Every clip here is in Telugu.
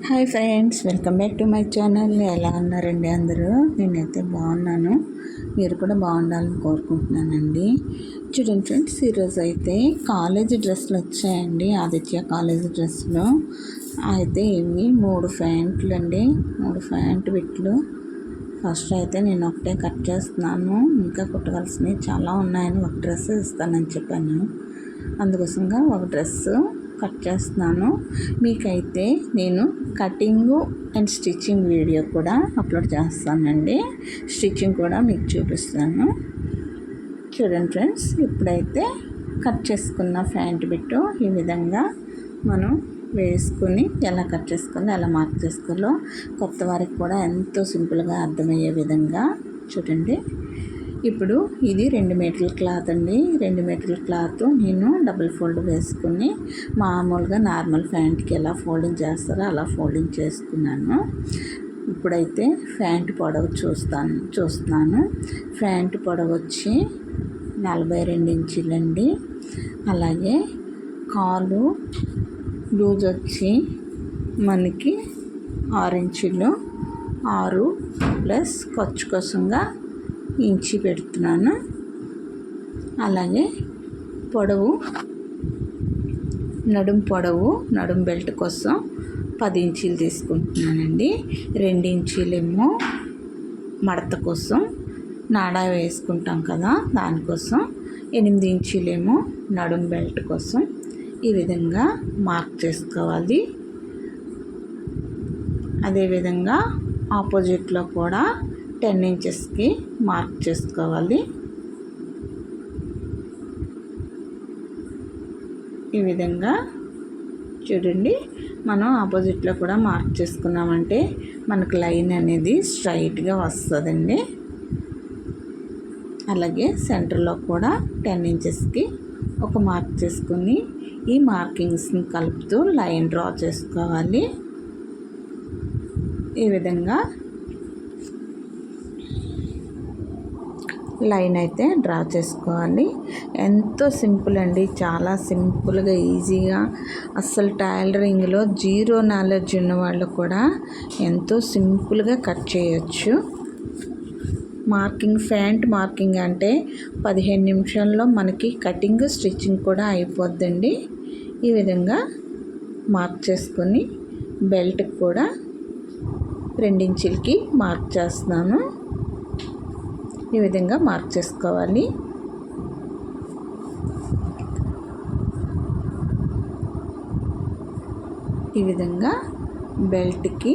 Hi friends, welcome back to my channel. ఎలా ఉన్నారండి అందరూ? నేనైతే బాగున్నాను. మీరు కూడా బాగుండాలని కోరుకుంటున్నానండి. చూడండి ఫ్రెండ్స్, ఈరోజు అయితే కాలేజీ డ్రెస్సులు వచ్చాయండి. ఆదిత్య కాలేజీ డ్రెస్సులు అయితే ఇవి 3 ప్యాంట్లు అండి. 3 ప్యాంటు బిట్లు. ఫస్ట్ అయితే నేను ఒకటే కట్ చేస్తున్నాను. ఇంకా కుట్టవలసినవి చాలా ఉన్నాయని ఒక డ్రెస్ ఇస్తానని చెప్పాను. అందుకోసంగా ఒక డ్రెస్సు కట్ చేస్తున్నాను. మీకైతే నేను కటింగు అండ్ స్టిచ్చింగ్ వీడియో కూడా అప్లోడ్ చేస్తానండి. స్టిచ్చింగ్ కూడా మీకు చూపిస్తాను. చూడండి ఫ్రెండ్స్, ఇప్పుడైతే కట్ చేసుకున్న ప్యాంట్ బిట్టు ఈ విధంగా మనం వేసుకుని ఎలా కట్ చేసుకోవాలో ఎలా మార్క్ చేసుకోవాలో కొత్త వారికి కూడా ఎంతో సింపుల్గా అర్థమయ్యే విధంగా చూడండి. ఇప్పుడు ఇది 2 మీటర్ల క్లాత్ అండి. 2 మీటర్ల క్లాత్ నేను డబుల్ ఫోల్డ్ వేసుకుని మామూలుగా నార్మల్ ప్యాంట్కి ఎలా ఫోల్డింగ్ చేస్తారో అలా ఫోల్డింగ్ చేసుకున్నాను. ఇప్పుడైతే ప్యాంట్ పొడవు చూస్తున్నాను. ప్యాంట్ పొడవు వచ్చి 42 ఇంచులండి. అలాగే కాలు లూజ్ వచ్చి మనకి 6 ఇంచులు. 6 ప్లస్ ఖర్చు కోసంగా ఇంచి పెడుతున్నాను. అలాగే పొడవు నడుం బెల్ట్ కోసం 10 ఇంచీలు తీసుకుంటున్నానండి. 2 ఇంచీలేమో మడత కోసం నాడా వేసుకుంటాం కదా, దానికోసం. 8 ఇంచీలేమో నడుం బెల్ట్ కోసం. ఈ విధంగా మార్క్ చేసుకోవాలి. అదేవిధంగా ఆపోజిట్లో కూడా 10 ఇంచెస్కి మార్క్ చేసుకోవాలి. ఈ విధంగా చూడండి, మనం ఆపోజిట్లో కూడా మార్క్ చేసుకున్నామంటే మనకు లైన్ అనేది స్ట్రైట్గా వస్తుందండి. అలాగే సెంటర్లో కూడా 10 ఇంచెస్కి ఒక మార్క్ చేసుకుని ఈ మార్కింగ్స్ని కలుపుతూ లైన్ డ్రా చేసుకోవాలి. ఈ విధంగా లైన్ అయితే డ్రా చేసుకోవాలి. ఎంతో సింపుల్ అండి, చాలా సింపుల్గా ఈజీగా. అస్సలు టైలరింగ్లో జీరో నాలెడ్జ్ ఉన్న వాళ్ళు కూడా ఎంతో సింపుల్గా కట్ చేయొచ్చు. ప్యాంట్ మార్కింగ్ అంటే 15 నిమిషాల్లో మనకి కటింగ్ స్టిచ్చింగ్ కూడా అయిపోద్దండి. ఈ విధంగా మార్క్ చేసుకొని బెల్ట్కి కూడా 2 ఇంచులకి మార్క్ చేస్తున్నాను. ఈ విధంగా మార్క్ చేసుకోవాలి. ఈ విధంగా బెల్ట్కి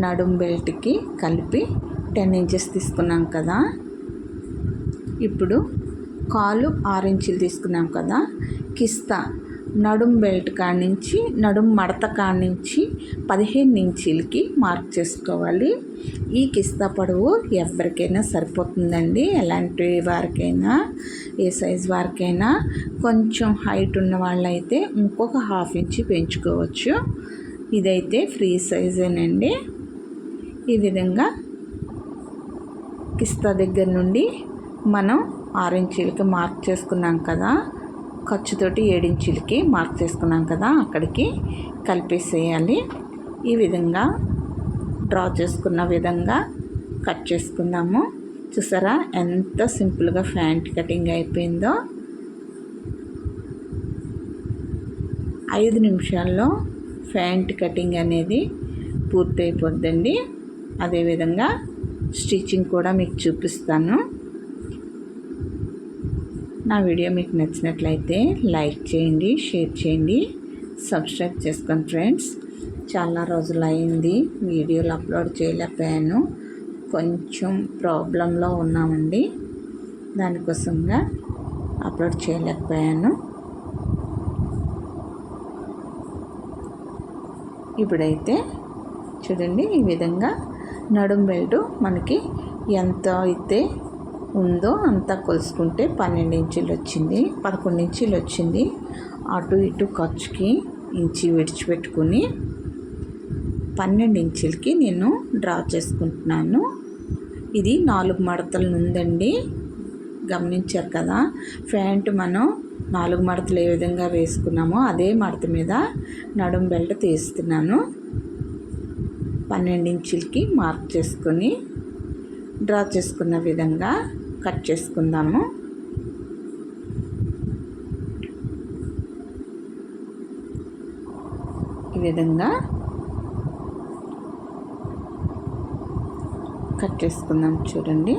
నడుం బెల్ట్కి కలిపి 10 ఇంచెస్ తీసుకున్నాం కదా. ఇప్పుడు కాలు 6 ఇంచులు తీసుకున్నాం కదా. కిస్తా నడుం బెల్ట్ కానించి నడుం మడత కానించి 15 ఇంచులకి మార్క్ చేసుకోవాలి. ఈ కిస్తా పొడవు ఎవరికైనా సరిపోతుందండి. ఎలాంటి వారికైనా, ఏ సైజ్ వారికైనా. కొంచెం హైట్ ఉన్న వాళ్ళైతే ఇంకొక 1/2 ఇంచు పెంచుకోవచ్చు. ఇదైతే ఫ్రీ సైజేనండి. ఈ విధంగా కిస్తా దగ్గర నుండి మనం 6 ఇంచులకి మార్క్ చేసుకున్నాం కదా, ఖర్చుతోటి 7 ఇంచులకి మార్క్ చేసుకున్నాం కదా, అక్కడికి కలిపేసేయాలి. ఈ విధంగా డ్రా చేసుకున్న విధంగా కట్ చేసుకుందాము. చూసారా ఎంత సింపుల్గా ప్యాంట్ కటింగ్ అయిపోయిందో. 5 నిమిషాల్లో ప్యాంట్ కటింగ్ అనేది పూర్తయిపోద్దండి. అదేవిధంగా స్టిచ్చింగ్ కూడా మీకు చూపిస్తాను. నా వీడియో మీకు నచ్చినట్లయితే లైక్ చేయండి, షేర్ చేయండి, సబ్స్క్రైబ్ చేసుకోండి ఫ్రెండ్స్. చాలా రోజులు అయింది వీడియోలు అప్లోడ్ చేయలేకపోయాను. కొంచెం ప్రాబ్లంలో ఉన్నామండి, దానికోసంగా అప్లోడ్ చేయలేకపోయాను. ఇప్పుడైతే చూడండి, ఈ విధంగా నడుం బెల్ట్ మనకి ఎంత అయితే ఉందో అంతా కొలుసుకుంటే 12 ఇంచులు వచ్చింది, 11 ఇంచులు వచ్చింది. అటు ఇటు ఖర్చుకి ఇంచి విడిచిపెట్టుకుని 12 ఇంచులకి నేను డ్రా చేసుకుంటున్నాను. ఇది 4 మడతలు ఉందండి. గమనించారు కదా, ప్యాంట్ మనం 4 మడతలు ఏ విధంగా వేసుకున్నామో అదే మడత మీద నడుం బెల్ట్ తీస్తున్నాను. 12 ఇంచులకి మార్క్ చేసుకొని డ్రా చేసుకున్న విధంగా కట్ చేసుకుందాము. ఈ విధంగా కట్ చేసుకుందాం. చూడండి,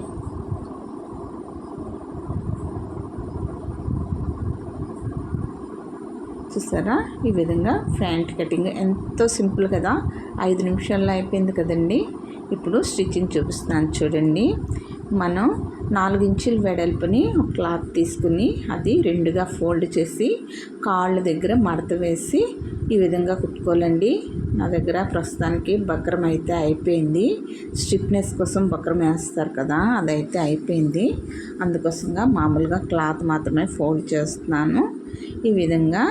చూసారా? ఈ విధంగా ఫ్రంట్ కటింగ్ ఎంతో సింపుల్ కదా, 5 నిమిషాల్లో అయిపోయింది కదండి. ఇప్పుడు స్టిచ్చింగ్ చూపిస్తాను చూడండి. మనం 4 ఇంచుల వెడల్పుని ఒక క్లాత్ తీసుకుని అది 2గా ఫోల్డ్ చేసి కాళ్ళ దగ్గర మడత వేసి ఈ విధంగా కుట్టుకోవాలండి. నా దగ్గర ప్రస్తుతానికి బక్రం అయితే అయిపోయింది. స్టిఫ్నెస్ కోసం బక్రం వేస్తారు కదా, అదైతే అయిపోయింది. అందుకోసంగా మామూలుగా క్లాత్ మాత్రమే ఫోల్డ్ చేస్తున్నాను. ఈ విధంగా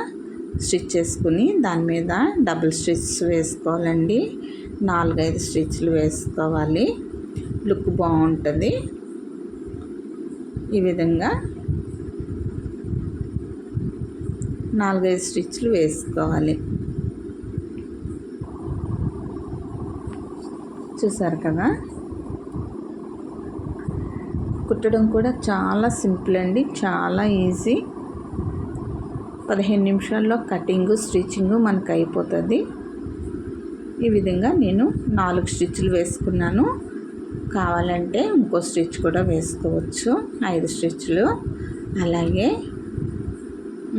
స్టిచ్ చేసుకుని దాని మీద డబుల్ స్టిచ్ వేసుకోవాలండి. 4-5 స్టిచ్లు వేసుకోవాలి, లుక్ బాగుంటుంది. ఈ విధంగా 4-5 స్టిచ్లు వేసుకోవాలి. చూసారు కదా, కుట్టడం కూడా చాలా సింపుల్ అండి, చాలా ఈజీ. 15 నిమిషాల్లో కటింగు స్టిచ్చింగు మనకు అయిపోతుంది. ఈ విధంగా నేను 4 స్టిచ్లు వేసుకున్నాను. కావాలంటే ఇంకో స్టిచ్ కూడా వేసుకోవచ్చు, 5 స్టిచ్లు. అలాగే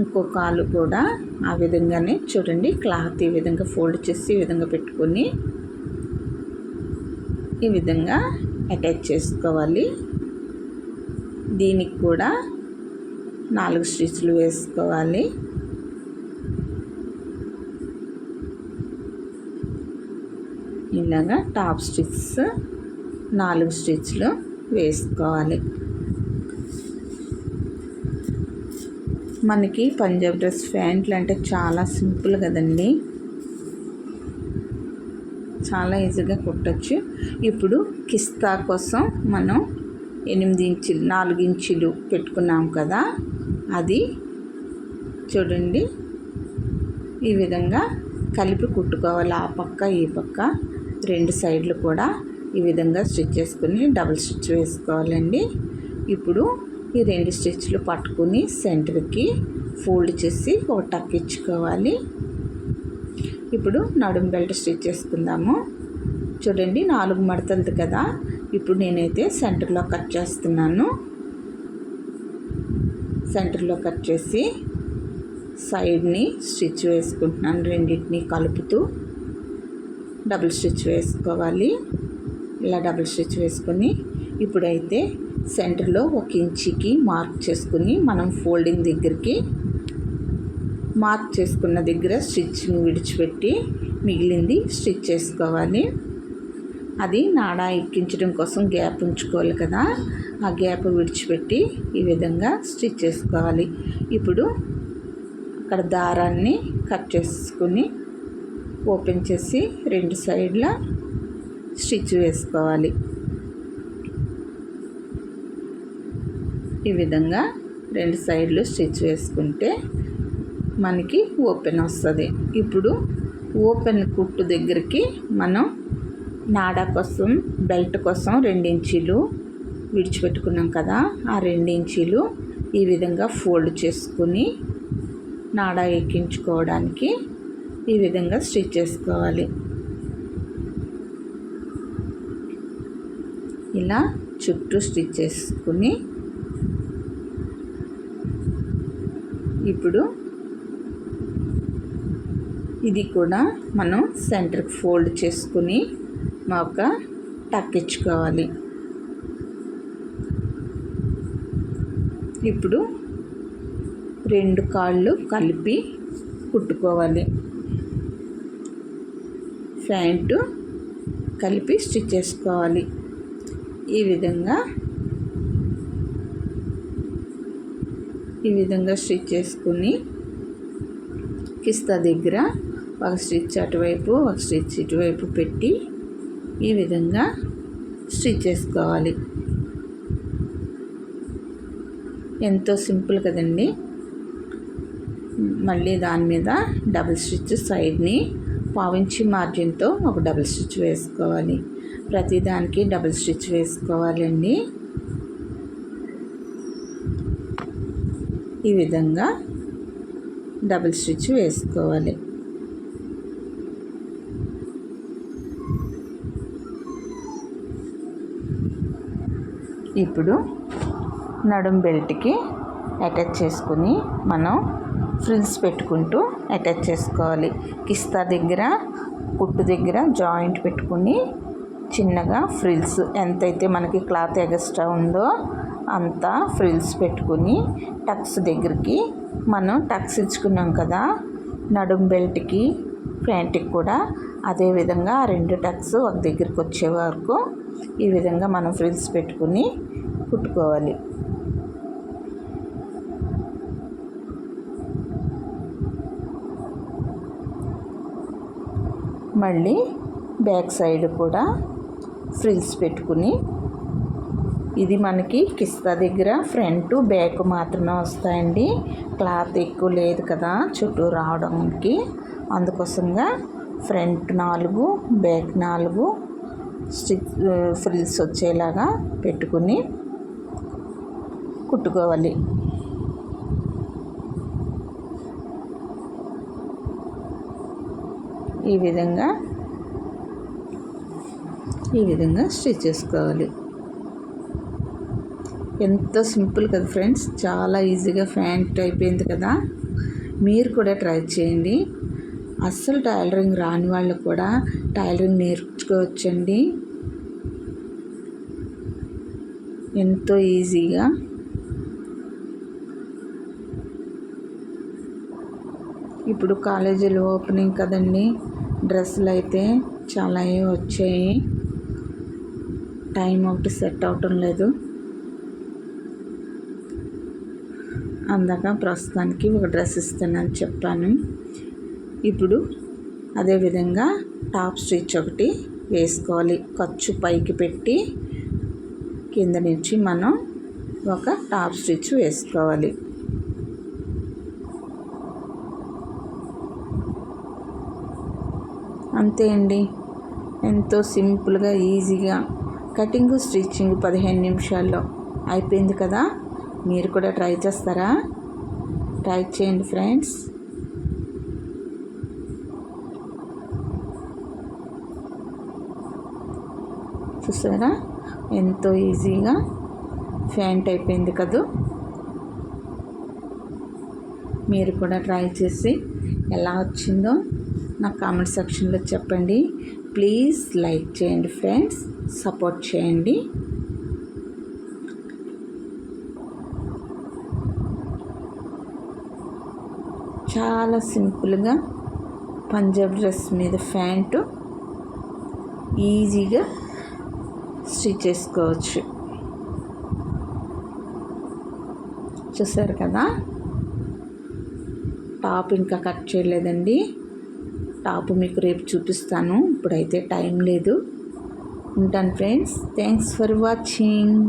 ఇంకో కాలు కూడా ఆ విధంగానే చూడండి, క్లాత్ ఈ విధంగా ఫోల్డ్ చేసి ఈ విధంగా పెట్టుకొని ఈ విధంగా అటాచ్ చేసుకోవాలి. దీనికి కూడా 4 స్టిచ్లు వేసుకోవాలి. ఇలాగా టాప్ స్టిచ్స్ 4 స్టిచ్లు వేసుకోవాలి. మనకి పంజాబ్ డ్రెస్ ప్యాంట్లు అంటే చాలా సింపుల్ కదండి, చాలా ఈజీగా కుట్టచ్చు. ఇప్పుడు కిస్తా కోసం మనం 8 ఇంచులు 4 ఇంచులు పెట్టుకున్నాం కదా, అది చూడండి ఈ విధంగా కలిపి కుట్టుకోవాలి. ఆ పక్క ఈ పక్క 2 సైడ్లు కూడా ఈ విధంగా స్టిచ్ చేసుకుని డబుల్ స్టిచ్ వేసుకోవాలండి. ఇప్పుడు ఈ 2 స్టిచ్లు పట్టుకుని సెంటర్కి ఫోల్డ్ చేసి ఒక టక్ ఇచ్చుకోవాలి. ఇప్పుడు నడుం బెల్ట్ స్టిచ్ చేసుకుందాము. చూడండి, 4 మడతలది కదా. ఇప్పుడు నేనైతే సెంటర్లో కట్ చేస్తున్నాను. సెంటర్లో కట్ చేసి సైడ్ని స్టిచ్ వేసుకుంటున్నాను. రెండింటిని కలుపుతూ డబుల్ స్టిచ్ వేసుకోవాలి. ఇలా డబుల్ స్టిచ్ వేసుకొని ఇప్పుడైతే సెంటర్లో 1 ఇంచుకి మార్క్ చేసుకుని మనం ఫోల్డింగ్ దగ్గరికి మార్క్ చేసుకున్న దగ్గర స్టిచ్చింగ్ విడిచిపెట్టి మిగిలింది స్టిచ్ చేసుకోవాలి. అది నాడా ఎక్కించడం కోసం గ్యాప్ ఉంచుకోవాలి కదా, ఆ గ్యాప్ విడిచిపెట్టి ఈ విధంగా స్టిచ్ చేసుకోవాలి. ఇప్పుడు అక్కడ దారాన్ని కట్ చేసుకుని ఓపెన్ చేసి 2 సైడ్ల స్టిచ్ వేసుకోవాలి. ఈ విధంగా 2 సైడ్లు స్టిచ్ వేసుకుంటే మనకి ఓపెన్ వస్తుంది. ఇప్పుడు ఓపెన్ కుట్టు దగ్గరికి మనం నాడా కోసం బెల్ట్ కోసం 2 ఇంచులు విడిచిపెట్టుకున్నాం కదా, ఆ 2 ఇంచులు ఈ విధంగా ఫోల్డ్ చేసుకుని నాడా ఎక్కించుకోవడానికి ఈ విధంగా స్టిచ్ చేసుకోవాలి. ఇలా చుట్టూ స్టిచ్ చేసుకుని ఇప్పుడు ఇది కూడా మనం సెంటర్కి ఫోల్డ్ చేసుకుని ఒక టక్ ఇచ్చుకోవాలి. ఇప్పుడు 2 కాళ్ళు కలిపి కుట్టుకోవాలి. ప్యాంటు కలిపి స్టిచ్ చేసుకోవాలి. ఈ విధంగా స్టిచ్ చేసుకుని కిస్తా దగ్గర ఒక స్టిచ్ అటువైపు ఒక స్టిచ్ ఇటువైపు పెట్టి ఈ విధంగా స్టిచ్ చేసుకోవాలి. ఎంతో సింపుల్ కదండి. మళ్ళీ దాని మీద డబుల్ స్టిచ్ సైడ్ని పావించి మార్జిన్తో ఒక డబుల్ స్టిచ్ వేసుకోవాలి. ప్రతిదానికి డబుల్ స్టిచ్ వేసుకోవాలండి. ఈ విధంగా డబుల్ స్టిచ్ వేసుకోవాలి. ఇప్పుడు నడుం బెల్ట్కి అటాచ్ చేసుకుని మనం ఫ్రిల్స్ పెట్టుకుంటూ అటాచ్ చేసుకోవాలి. కిస్తా దగ్గర కుట్టు దగ్గర జాయింట్ పెట్టుకుని చిన్నగా ఫ్రిల్స్ ఎంతైతే మనకి క్లాత్ ఎగస్ట్రా ఉందో అంత ఫ్రిల్స్ పెట్టుకుని టక్స్ దగ్గరికి మనం టక్స్ ఇచ్చుకున్నాం కదా నడుం బెల్ట్కి ప్యాంట్కి కూడా అదేవిధంగా 2 టక్స్ ఒక దగ్గరికి వచ్చే వరకు ఈ విధంగా మనం ఫ్రిల్స్ పెట్టుకుని కుట్టుకోవాలి. మళ్ళీ బ్యాక్ సైడ్ కూడా ఫ్రిల్స్ పెట్టుకుని ఇది మనకి కిస్తా దగ్గర ఫ్రంట్ బ్యాక్ మాత్రమే వస్తాయండి. క్లాత్ ఎక్కువ లేదు కదా చుట్టూ రావడానికి, అందుకోసంగా ఫ్రంట్ 4 బ్యాక్ 4 స్టిచ్ ఫ్రిల్స్ వచ్చేలాగా పెట్టుకుని కుట్టుకోవాలి. ఈ విధంగా స్టిచ్ చేసుకోవాలి. ఎంతో సింపుల్ కదా ఫ్రెండ్స్, చాలా ఈజీగా ప్యాంట్ అయిపోయింది కదా. మీరు కూడా ట్రై చేయండి. అస్సలు టైలరింగ్ రాని వాళ్ళు కూడా టైలరింగ్ నేర్చుకోవచ్చండి ఎంతో ఈజీగా. ఇప్పుడు కాలేజీలు ఓపెనింగ్ కదండి, డ్రెస్సులు అయితే చాలా వచ్చాయి. టైం ఒకటి సెట్ అవటం లేదు. అందాక ప్రస్తుతానికి ఒక డ్రెస్ ఇస్తానని చెప్పాను. ఇప్పుడు అదేవిధంగా టాప్ స్టిచ్ ఒకటి వేసుకోవాలి. ఖర్చు పైకి పెట్టి కింద నుంచి మనం ఒక టాప్ స్టిచ్ వేసుకోవాలి. అంతే అండి, ఎంతో సింపుల్గా ఈజీగా కటింగ్ స్టిచ్చింగ్ 15 నిమిషాల్లో అయిపోయింది కదా. మీరు కూడా ట్రై చేస్తారా? ట్రై చేయండి ఫ్రెండ్స్. చూసారా ఎంతో ఈజీగా ప్యాంట్ అయిపోయింది కదా. మీరు కూడా ట్రై చేసి ఎలా వచ్చిందో నా కామెంట్ సెక్షన్లో చెప్పండి. ప్లీజ్ లైక్ చేయండి ఫ్రెండ్స్, సపోర్ట్ చేయండి. చాలా సింపుల్గా పంజాబ్ డ్రెస్ మీద ప్యాంటు ఈజీగా స్టిచ్ చేసుకోవచ్చు. చూసారు కదా. టాప్ ఇంకా కట్ చేయలేదండి. టాప్ మీకు రేపు చూపిస్తాను, ఇప్పుడైతే టైం లేదు. ఉంటాను ఫ్రెండ్స్. Thanks for watching.